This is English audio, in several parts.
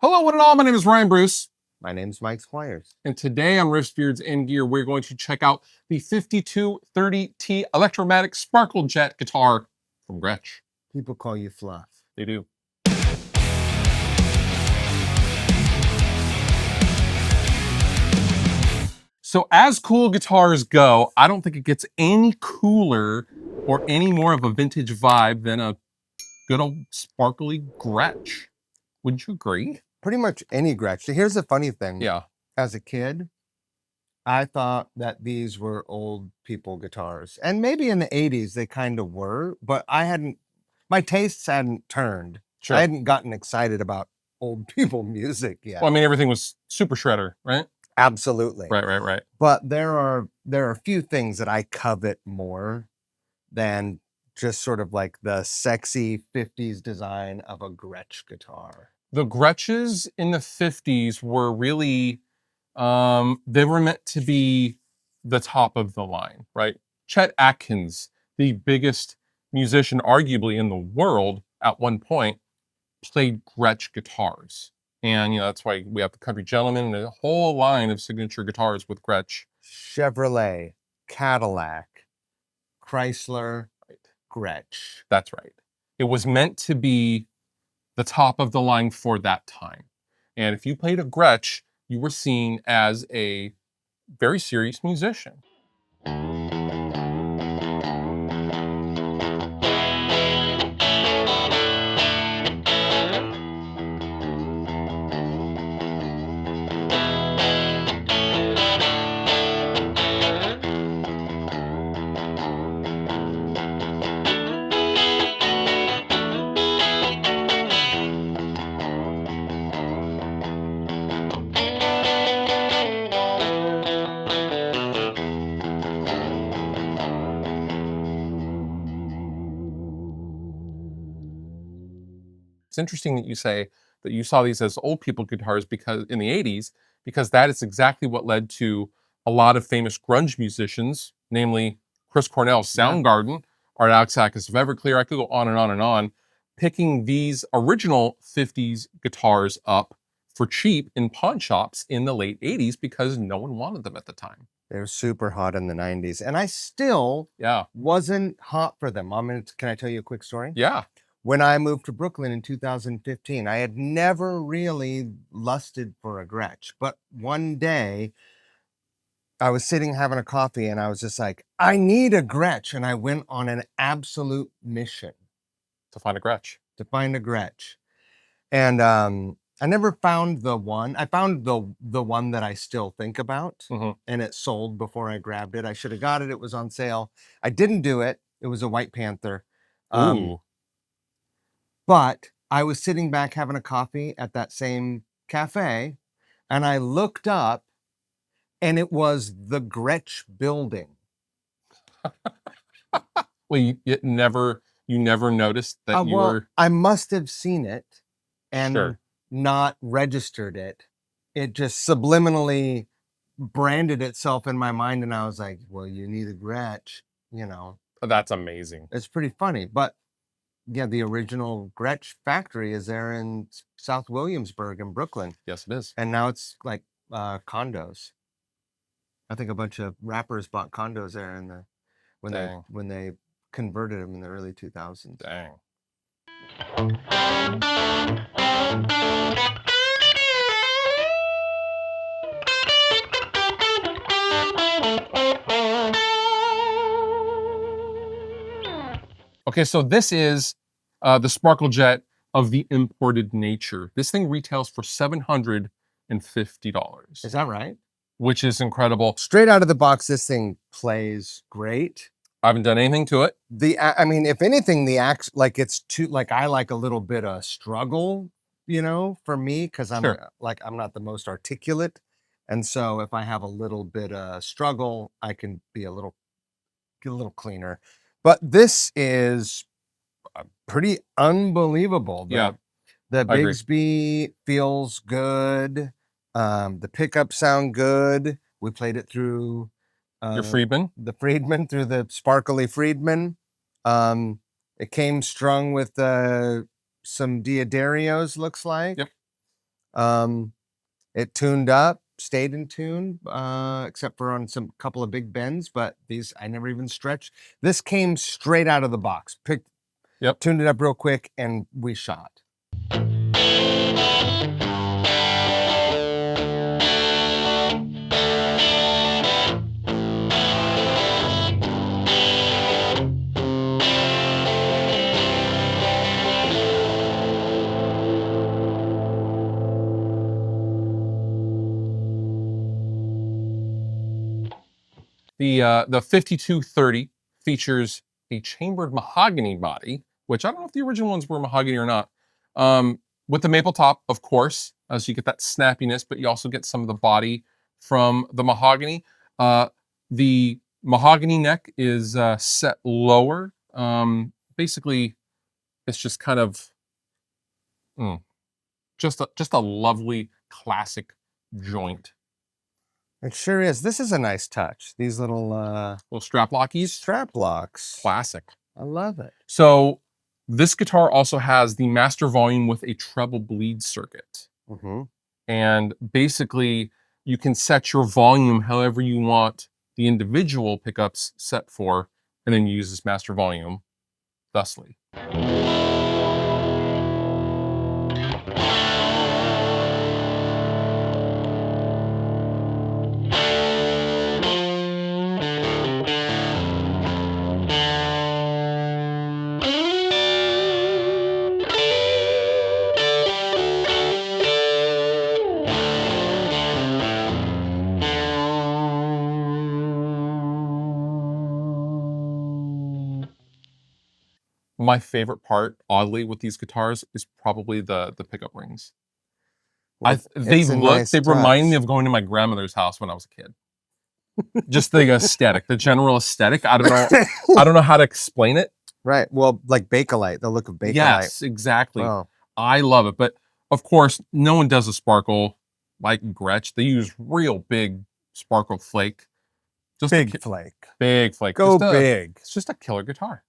Hello, one and all. My name is Ryan Bruce. My name's Mike Squires. And today on Riffs, Beards, and Gear, we're going to check out the 5230T Electromatic Sparkle Jet guitar from Gretsch. People call you Fluff. They do. So as cool guitars go, I don't think it gets any cooler or any more of a vintage vibe than a good old sparkly Gretsch. Wouldn't you agree? Pretty much any Gretsch. Here's the funny thing. Yeah. As a kid, I thought that these were old people guitars. And maybe in the 80s they kind of were, but my tastes hadn't turned. Sure. I hadn't gotten excited about old people music yet. Well, I mean, everything was super shredder, right? Absolutely. Right. But there are a few things that I covet more than just sort of like the sexy 50s design of a Gretsch guitar. The Gretsches in the 50s were really, they were meant to be the top of the line, right? Chet Atkins, the biggest musician arguably in the world at one point, played Gretsch guitars. And, you know, that's why we have the Country Gentleman and a whole line of signature guitars with Gretsch. Chevrolet, Cadillac, Chrysler, Gretsch. That's right. It was meant to be the top of the line for that time. And if you played a Gretsch, you were seen as a very serious musician. It's interesting that you say that you saw these as old people guitars because in the 80s, because that is exactly what led to a lot of famous grunge musicians, namely Chris Cornell's Soundgarden, Art Alexakis of Everclear. I could go on and on and on, picking these original 50s guitars up for cheap in pawn shops in the late 80s because no one wanted them at the time. They were super hot in the 90s. And I still wasn't hot for them. Can I tell you a quick story? Yeah. When I moved to Brooklyn in 2015, I had never really lusted for a Gretsch. But one day, I was sitting having a coffee and I was just like, I need a Gretsch. And I went on an absolute mission. To find a Gretsch. To find a Gretsch. And I never found the one. I found the one that I still think about. And it sold before I grabbed it. I should have got it. It was on sale. I didn't do it. It was a White Panther. Ooh. But I was sitting back having a coffee at that same cafe, and I looked up, and it was the Gretsch building. Well, you never noticed that you were... I must have seen it and not registered it. It just subliminally branded itself in my mind, and I was like, well, you need a Gretsch, you know. That's amazing. It's pretty funny, but... Yeah, the original Gretsch factory is there in South Williamsburg in Brooklyn. Yes, it is. And now it's like condos. I think a bunch of rappers bought condos there in when they converted them in the early 2000s. Dang. Okay, so this is the Sparkle Jet of the imported nature. This thing retails for $750. Is that right? Which is incredible. Straight out of the box, this thing plays great. I haven't done anything to it. I mean, if anything, I like a little bit of struggle, you know, for me, because I'm not the most articulate. And so if I have a little bit of struggle, I can be get a little cleaner. But this is pretty unbelievable. The Bigsby feels good. The pickups sound good. We played it through your Friedman? The Friedman, through the sparkly Friedman. It came strung with some Diodarios, looks like. Yep. It tuned up, stayed in tune, except for on some couple of big bends, but these I never even stretched. This came straight out of the box. Tuned it up real quick, and we shot. The 5230 features a chambered mahogany body, which I don't know if the original ones were mahogany or not. With the maple top, of course, as you get that snappiness, but you also get some of the body from the mahogany. The mahogany neck is set lower. Basically, it's just kind of just a lovely classic joint. It sure is. This is a nice touch. These little Strap lockies. Strap locks. Classic. I love it. So this guitar also has the master volume with a treble bleed circuit. And basically, you can set your volume however you want the individual pickups set for, and then use this master volume thusly. My favorite part, oddly, with these guitars is probably the pickup rings. Well, they remind me of going to my grandmother's house when I was a kid. Just the aesthetic, the general aesthetic. I don't know how to explain it. Right. Well, like Bakelite, the look of Bakelite. Yes, exactly. Oh. I love it. But of course, no one does a sparkle like Gretsch. They use real big sparkle flake. Just big flake. Big flake. Go big. It's just a killer guitar.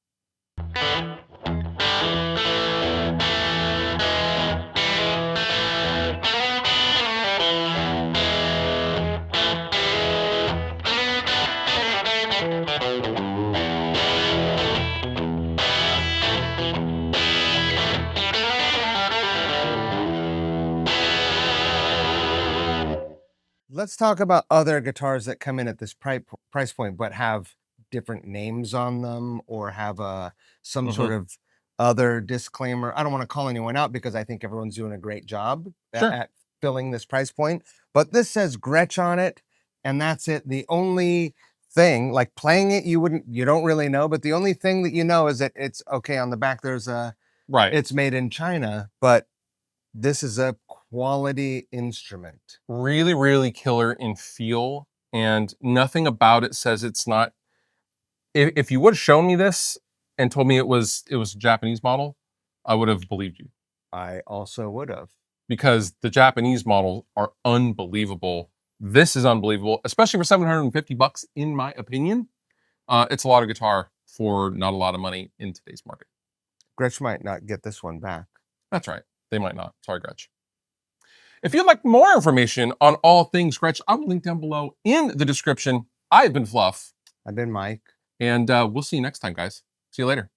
Let's talk about other guitars that come in at this price point, but have different names on them or have some sort of other disclaimer. I don't want to call anyone out because I think everyone's doing a great job at filling this price point. But this says Gretsch on it, and that's it. The only thing, like playing it, you don't really know, but the only thing that you know is that it's okay. On the back, there's a it's made in China, but this is a quality instrument. Really, really killer in feel, and nothing about it says it's not. If you would have shown me this and told me it was a Japanese model, I would have believed you. I also would have. Because the Japanese models are unbelievable. This is unbelievable, especially for $750 in my opinion. It's a lot of guitar for not a lot of money in today's market. Gretsch might not get this one back. That's right. They might not. Sorry, Gretsch. If you'd like more information on all things Gretsch, I will link down below in the description. I've been Fluff. I've been Mike. And we'll see you next time, guys. See you later.